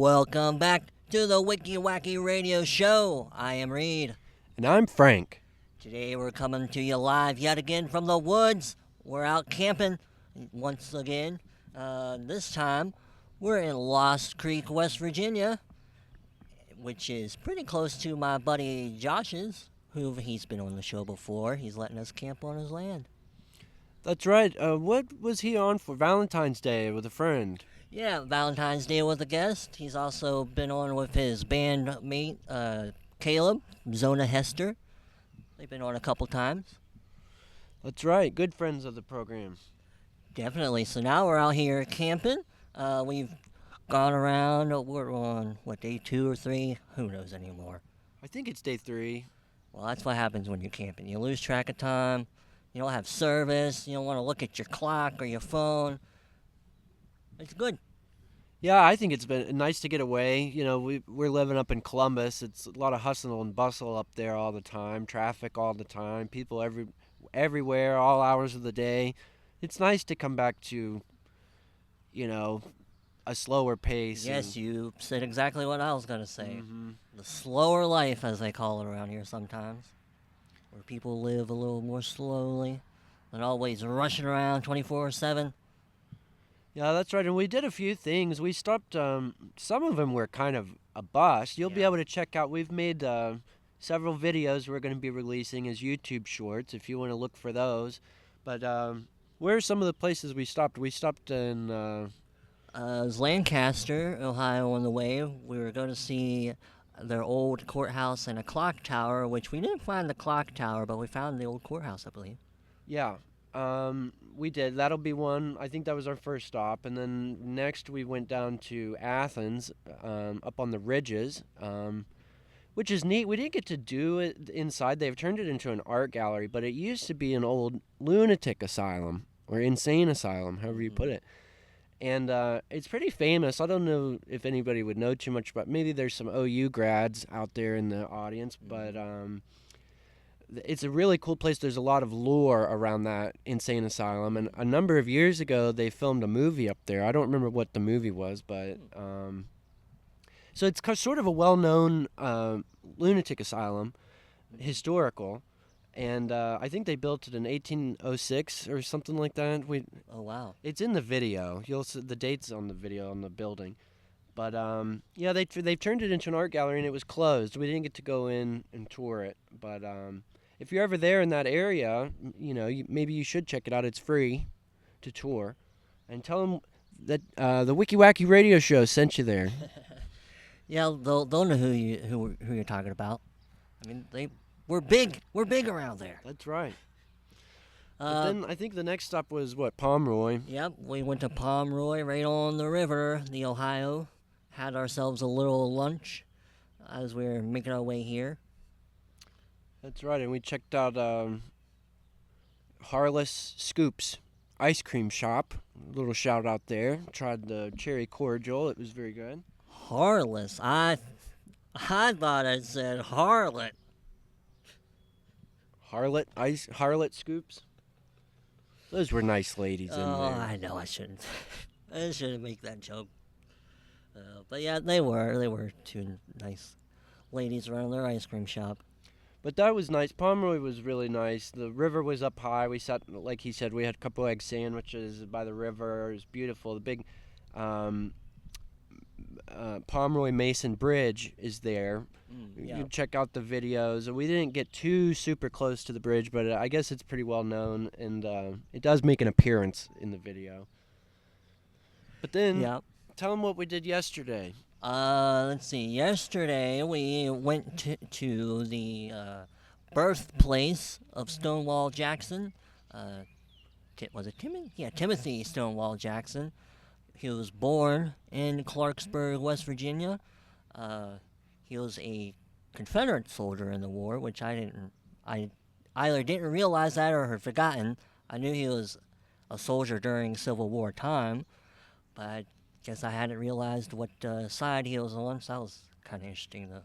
Welcome back to the Wicky Wacky Radio Show. I am Reid. And I'm Frank. Today we're coming to you live yet again from the woods. We're out camping once again. This time we're in Lost Creek, West Virginia, which is pretty close to my buddy Josh's, who he's been on the show before. He's letting us camp on his land. That's right. What was he on for Valentine's Day with a friend? Yeah, Valentine's Day with a guest. He's also been on with his bandmate, Caleb, Zona Hester. They've been on a couple times. That's right. Good friends of the program. Definitely. So now we're out here camping. We've gone around. We're on, day 2 or 3? Who knows anymore? I think it's day 3. Well, that's what happens when you're camping. You lose track of time. You don't have service. You don't want to look at your clock or your phone. It's good. Yeah, I think it's been nice to get away. You know, we're living up in Columbus. It's a lot of hustle and bustle up there all the time. Traffic all the time. People everywhere, all hours of the day. It's nice to come back to, a slower pace. Yes, you said exactly what I was going to say. Mm-hmm. The slower life, as they call it around here sometimes, where people live a little more slowly and always rushing around 24/7. Yeah, that's right. And we did a few things. We stopped, some of them were kind of a bust. You'll be able to check out, we've made several videos we're going to be releasing as YouTube shorts if you want to look for those. But where are some of the places we stopped? We stopped in... it was Lancaster, Ohio on the way. We were going to see their old courthouse and a clock tower, which we didn't find the clock tower, but we found the old courthouse, I believe. Yeah. We did. That'll be one. I think that was our first stop. And then next we went down to Athens, up on the ridges, which is neat. We didn't get to do it inside. They've turned it into an art gallery, but it used to be an old lunatic asylum or insane asylum, however you put it. And it's pretty famous. I don't know if anybody would know too much, but maybe there's some OU grads out there in the audience, but... it's a really cool place. There's a lot of lore around that insane asylum. And a number of years ago, they filmed a movie up there. I don't remember what the movie was, but... so it's sort of a well-known lunatic asylum, historical. And I think they built it in 1806 or something like that. Oh, wow. It's in the video. You'll see the dates on the video on the building. But, yeah, they've turned it into an art gallery, and it was closed. We didn't get to go in and tour it. But if you're ever there in that area, maybe you should check it out. It's free to tour. And tell them that the Wicky Wacky Radio Show sent you there. Yeah, they'll know who you're talking about. I mean, we're big. We're big around there. That's right. But then I think the next stop was, Pomroy? Yep, we went to Pomroy, right on the river, the Ohio. Had ourselves a little lunch as we were making our way here. That's right, and we checked out Harless Scoops ice cream shop. A little shout out there. Tried the cherry cordial. It was very good. Harless? I thought it said harlot. Harlot Scoops? Those were nice ladies in there. Oh, I know I shouldn't. I shouldn't make that joke. But yeah, they were two nice ladies around their ice cream shop. But that was nice. Pomroy was really nice. The river was up high. We sat, like he said, we had a couple egg sandwiches by the river. It was beautiful. The big Pomroy Mason Bridge is there. Yeah. You can check out the videos. We didn't get too super close to the bridge, but I guess it's pretty well known, and it does make an appearance in the video. But then, tell them what we did yesterday. Let's see. Yesterday we went to the birthplace of Stonewall Jackson. Was it Timothy? Yeah, Timothy Stonewall Jackson. He was born in Clarksburg, West Virginia. He was a Confederate soldier in the war, which I either didn't realize that or had forgotten. I knew he was a soldier during Civil War time, but I guess I hadn't realized what side he was on, so that was kind of interesting to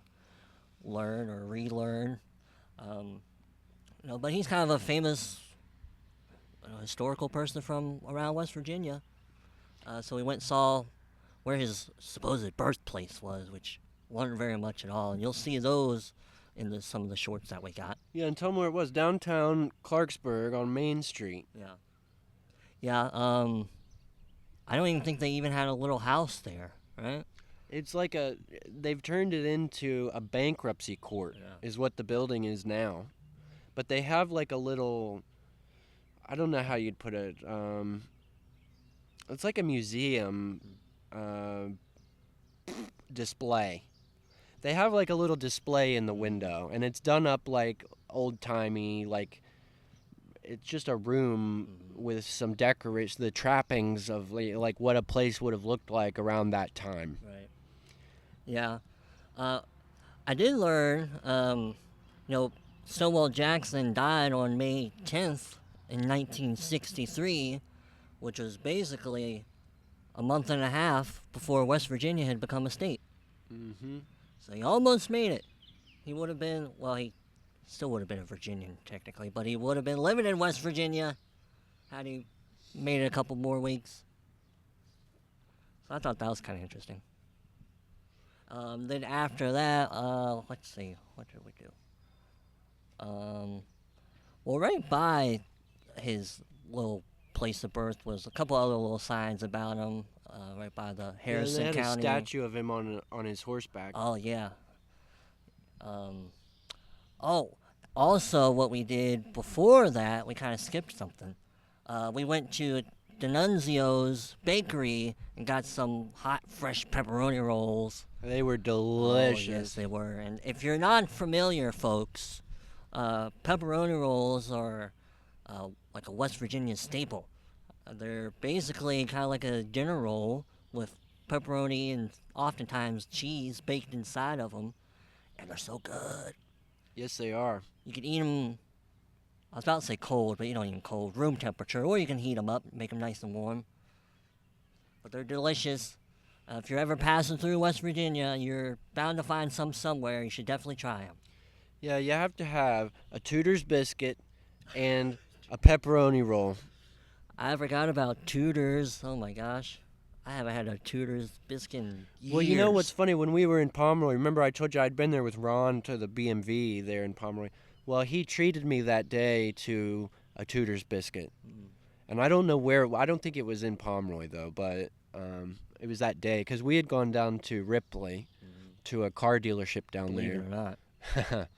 learn or relearn. But he's kind of a famous historical person from around West Virginia. So we went and saw where his supposed birthplace was, which wasn't very much at all. And you'll see those in some of the shorts that we got. Yeah, and tell them where it was. Downtown Clarksburg on Main Street. Yeah. Yeah, I don't even think they even had a little house there, right? It's like they've turned it into a bankruptcy court, is what the building is now. But they have like a little, I don't know how you'd put it, it's like a museum display. They have like a little display in the window, and it's done up like old-timey, like it's just a room with some decorations, the trappings of like what a place would have looked like around that time. Right. Yeah. I did learn, Stonewall Jackson died on May 10th in 1963, which was basically a month and a half before West Virginia had become a state. Mm-hmm. So he almost made it. He would have been, well, he still would have been a Virginian, technically, but he would have been living in West Virginia had he made it a couple more weeks. So I thought that was kind of interesting. Then after that, let's see, what did we do? Well, right by his little place of birth was a couple other little signs about him, right by the Harrison they had County. a statue of him on his horseback. Oh, yeah. Also, what we did before that, we kind of skipped something. We went to Denunzio's bakery and got some hot, fresh pepperoni rolls. They were delicious. Oh, yes, they were. And if you're not familiar, folks, pepperoni rolls are like a West Virginia staple. They're basically kind of like a dinner roll with pepperoni and oftentimes cheese baked inside of them, and they're so good. Yes, they are. You can eat them, I was about to say cold, but you don't eat them cold, room temperature, or you can heat them up, make them nice and warm. But they're delicious. If you're ever passing through West Virginia, you're bound to find some somewhere. You should definitely try them. Yeah, you have to have a Tudor's biscuit and a pepperoni roll. I forgot about Tudor's. Oh my gosh. I haven't had a Tudor's biscuit in years. Well, you know what's funny? When we were in Pomroy, remember I told you I'd been there with Ron to the BMV there in Pomroy? Well, he treated me that day to a Tudor's biscuit. And I don't know where, I don't think it was in Pomroy though, but it was that day because we had gone down to Ripley to a car dealership down Believe there. it or not.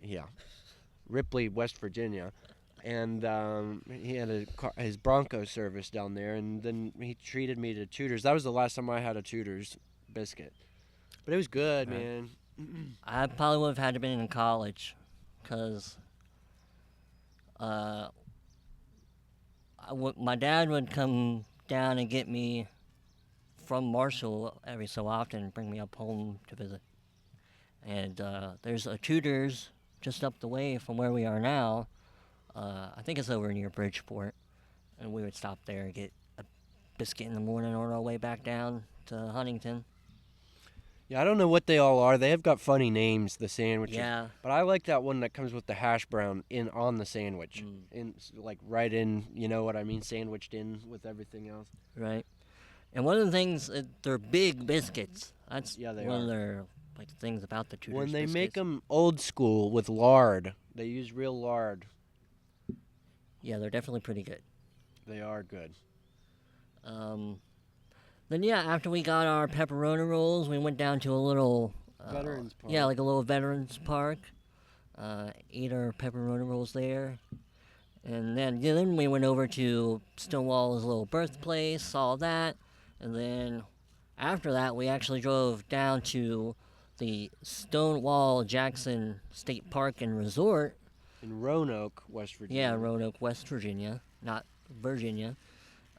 Yeah. Ripley, West Virginia. And he had his Bronco service down there, and then he treated me to Tudor's. That was the last time I had a Tudor's biscuit. But it was good, man. I probably would have had to been in college, because my dad would come down and get me from Marshall every so often and bring me up home to visit. And there's a Tudor's just up the way from where we are now. I think it's over near Bridgeport, and we would stop there and get a biscuit in the morning on our way back down to Huntington. Yeah, I don't know what they all are. They have got funny names, the sandwiches. Yeah. But I like that one that comes with the hash brown on the sandwich, right in. You know what I mean? Sandwiched in with everything else. Right. And one of the things, they're big biscuits. That's they one are. of their things about the Tudor's When they biscuits. make them old school with lard, they use real lard. Yeah, they're definitely pretty good. They are good. Then after we got our pepperoni rolls, we went down to a little Veterans Park. Yeah, like a little veterans park. Ate our pepperoni rolls there, and then we went over to Stonewall's little birthplace, saw that, and then after that we actually drove down to the Stonewall Jackson State Park and Resort. In Roanoke, West Virginia. Yeah, Roanoke, West Virginia, not Virginia.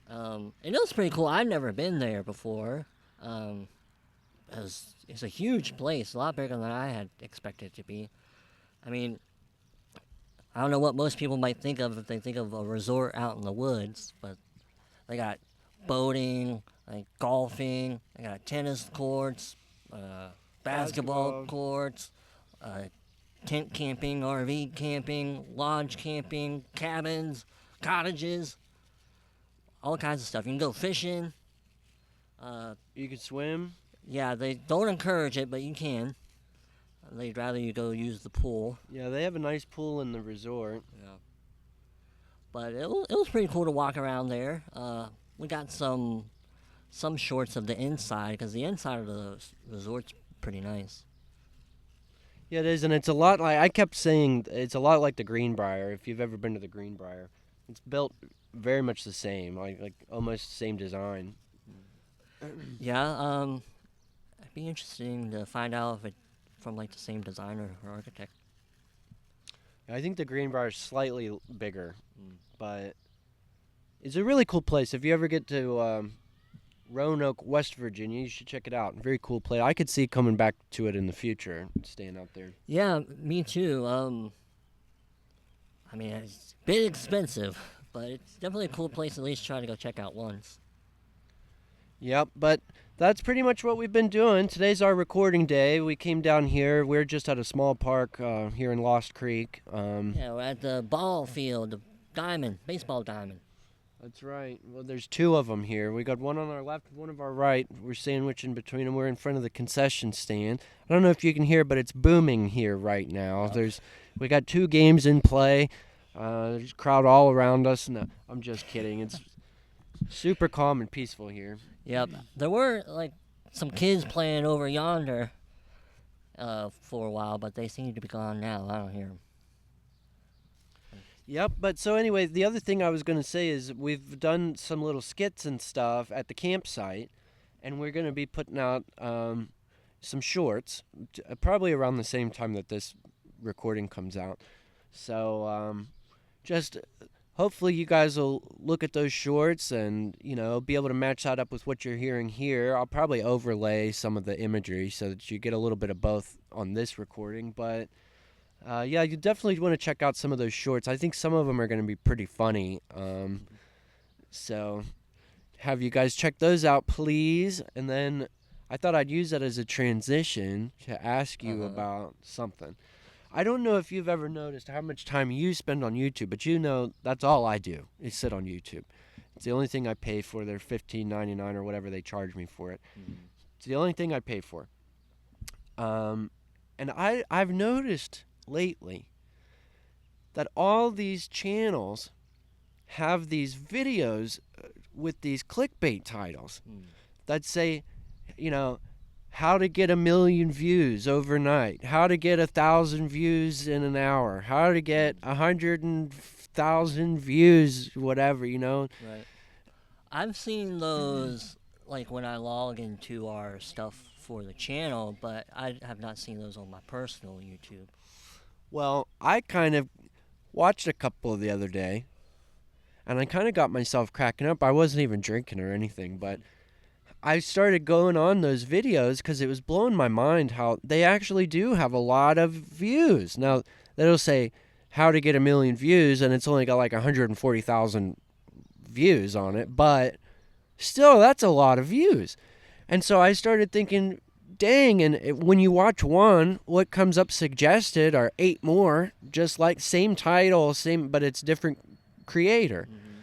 And it was pretty cool. I'd never been there before. It's a huge place, a lot bigger than I had expected it to be. I mean, I don't know what most people might think of if they think of a resort out in the woods, but they got boating, like golfing, they got tennis courts, basketball courts, tent camping, RV camping, lodge camping, cabins, cottages, all kinds of stuff. You can go fishing. You can swim. Yeah, they don't encourage it, but you can. They'd rather you go use the pool. Yeah, they have a nice pool in the resort. Yeah. But it was pretty cool to walk around there. We got some shorts of the inside because the inside of the resort's pretty nice. Yeah, it is, and it's a lot like I kept saying. It's a lot like the Greenbrier. If you've ever been to the Greenbrier, it's built very much the same, like almost the same design. Yeah. It'd be interesting to find out if it's from like the same designer or architect. I think the Greenbrier is slightly bigger, but it's a really cool place. If you ever get to Roanoke, West Virginia, you should check it out. Very cool place. I could see coming back to it in the future, staying out there. Yeah, me too. I mean, it's a bit expensive, but it's definitely a cool place to at least try to go check out once. Yep, but that's pretty much what we've been doing. Today's our recording day. We came down here. We're just at a small park here in Lost Creek. Yeah, we're at the ball field, the baseball diamond. That's right. Well, there's two of them here. We got one on our left, one on our right. We're sandwiched in between them. We're in front of the concession stand. I don't know if you can hear, but it's booming here right now. We got two games in play. There's a crowd all around us. No, I'm just kidding. It's super calm and peaceful here. Yep. There were like some kids playing over yonder for a while, but they seem to be gone now. I don't hear them. Yep, but so anyway, the other thing I was going to say is we've done some little skits and stuff at the campsite, and we're going to be putting out some shorts, probably around the same time that this recording comes out. So just hopefully you guys will look at those shorts and, be able to match that up with what you're hearing here. I'll probably overlay some of the imagery so that you get a little bit of both on this recording, but yeah, you definitely want to check out some of those shorts. I think some of them are going to be pretty funny. So have you guys check those out, please. And then I thought I'd use that as a transition to ask you about something. I don't know if you've ever noticed how much time you spend on YouTube, but that's all I do is sit on YouTube. It's the only thing I pay for. They're $15.99 or whatever they charge me for it. Mm-hmm. It's the only thing I pay for. And I've noticed lately that all these channels have these videos with these clickbait titles that say, how to get 1 million views overnight, how to get 1,000 views in an hour, how to get 100,000 views, whatever, Right. I've seen those like when I log into our stuff for the channel, but I have not seen those on my personal YouTube. Well, I kind of watched a couple the other day, and I kind of got myself cracking up. I wasn't even drinking or anything, but I started going on those videos because it was blowing my mind how they actually do have a lot of views. Now, it'll say how to get 1 million views, and it's only got like 140,000 views on it, but still, that's a lot of views. And so I started thinking, dang, and when you watch one, what comes up suggested are 8 more, just like same title, but it's different creator. Mm-hmm.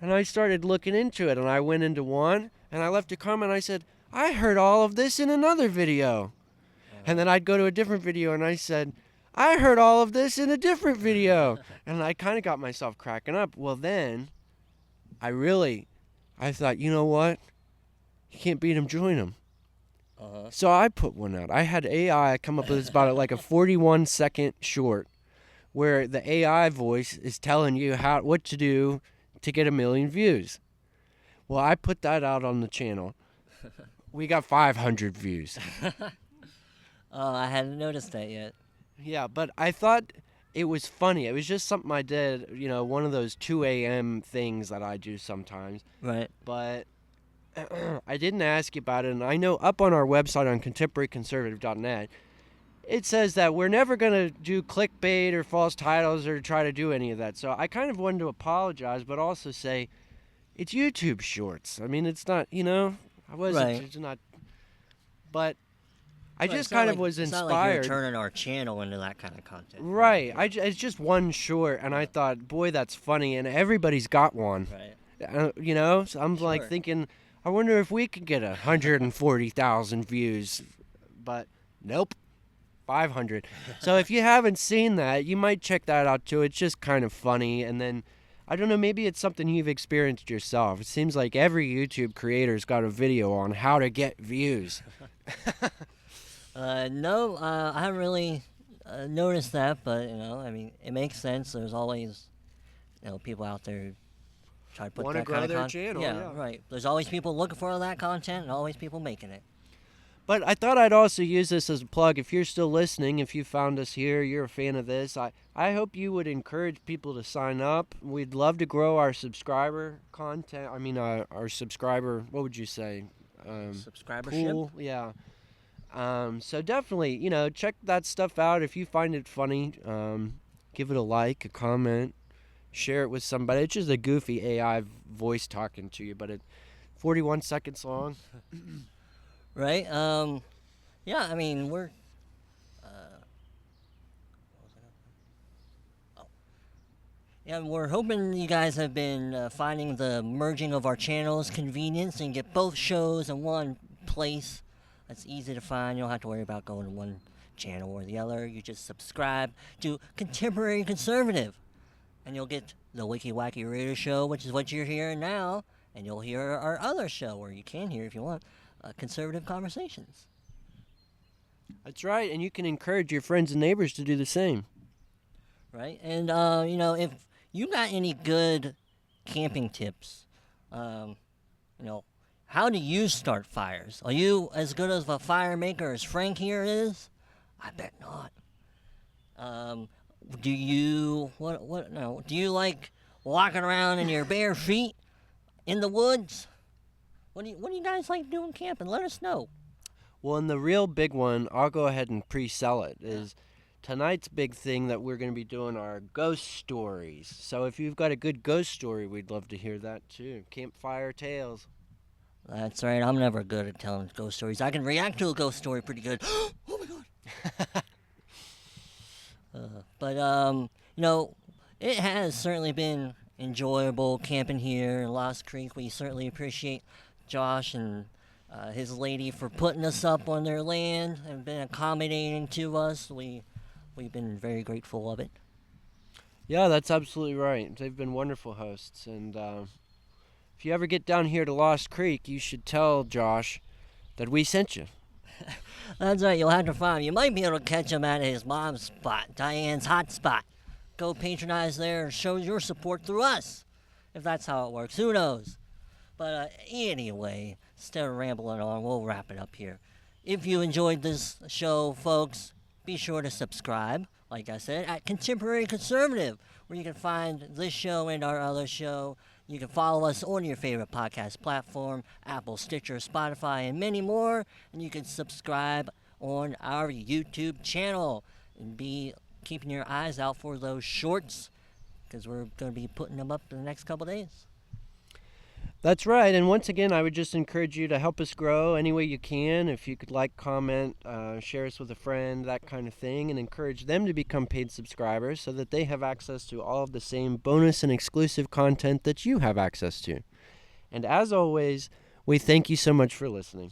And I started looking into it, and I went into one, and I left a comment. I said, I heard all of this in another video. And then I'd go to a different video, and I said, I heard all of this in a different video. And I kind of got myself cracking up. Well, then I thought, you know what? You can't beat them, join them. So I put one out. I had AI come up with this about like a 41-second short where the AI voice is telling you what to do to get 1 million views. Well, I put that out on the channel. We got 500 views. Oh, I hadn't noticed that yet. Yeah, but I thought it was funny. It was just something I did, one of those 2 a.m. things that I do sometimes. Right. But I didn't ask you about it, and I know up on our website on contemporaryconservative.net, it says that we're never going to do clickbait or false titles or try to do any of that. So I kind of wanted to apologize, but also say it's YouTube Shorts. I mean, it's not, I wasn't, right. It's not, but I just kind of was inspired. It's not like you're turning our channel into that kind of content. Right. It's just one short, and I thought, boy, that's funny, and everybody's got one. Right. So I'm like thinking, I wonder if we could get 140,000 views. But nope, 500. So if you haven't seen that, you might check that out too. It's just kind of funny. And then, I don't know, maybe it's something you've experienced yourself. It seems like every YouTube creator's got a video on how to get views. No, I haven't really noticed that, but I mean, it makes sense. There's always, people out there who try to put Wanna that grow kind of their content. channel, yeah. Right. There's always people looking for that content, and always people making it. But I thought I'd also use this as a plug. If you're still listening, if you found us here, you're a fan of this, I hope you would encourage people to sign up. We'd love to grow our subscriber content. I mean, our subscriber, what would you say? Subscribership? Pool, yeah. So definitely, check that stuff out. If you find it funny, give it a like, a comment, share it with somebody. It's just a goofy AI voice talking to you, but it's 41 seconds long. Right. Yeah. I mean, we're. Yeah, we're hoping you guys have been finding the merging of our channels convenience and get both shows in one place. That's easy to find. You don't have to worry about going to one channel or the other. You just subscribe to Contemporary Conservative, and you'll get the Wicky Wacky Radio show, which is what you're hearing now, and you'll hear our other show, or you can hear if you want, Conservative Conversations. That's right, and you can encourage your friends and neighbors to do the same. Right, and if you got any good camping tips, how do you start fires? Are you as good of a fire maker as Frank here is? I bet not. Do you do you like walking around in your bare feet in the woods? What do you guys like doing camping? Let us know. Well, and the real big one, I'll go ahead and pre-sell it, is tonight's big thing that we're going to be doing are ghost stories. So if you've got a good ghost story, we'd love to hear that too. Campfire tales. That's right. I'm never good at telling ghost stories. I can react to a ghost story pretty good. Oh my god. But it has certainly been enjoyable camping here in Lost Creek. We certainly appreciate Josh and his lady for putting us up on their land and been accommodating to us. We've been very grateful of it. Yeah, that's absolutely right. They've been wonderful hosts, and if you ever get down here to Lost Creek, you should tell Josh that we sent you. That's right. You'll have to find him. You might be able to catch him at his mom's spot, Diane's hot spot. Go patronize there and show your support through us, if that's how it works. Who knows? But anyway, instead of rambling on, we'll wrap it up here. If you enjoyed this show, folks, be sure to subscribe, like I said, at Contemporary Conservative, where you can find this show and our other show. You can follow us on your favorite podcast platform, Apple, Stitcher, Spotify, and many more. And you can subscribe on our YouTube channel and be keeping your eyes out for those shorts, because we're going to be putting them up in the next couple days. That's right, and once again, I would just encourage you to help us grow any way you can. If you could like, comment, share us with a friend, that kind of thing, and encourage them to become paid subscribers so that they have access to all of the same bonus and exclusive content that you have access to. And as always, we thank you so much for listening.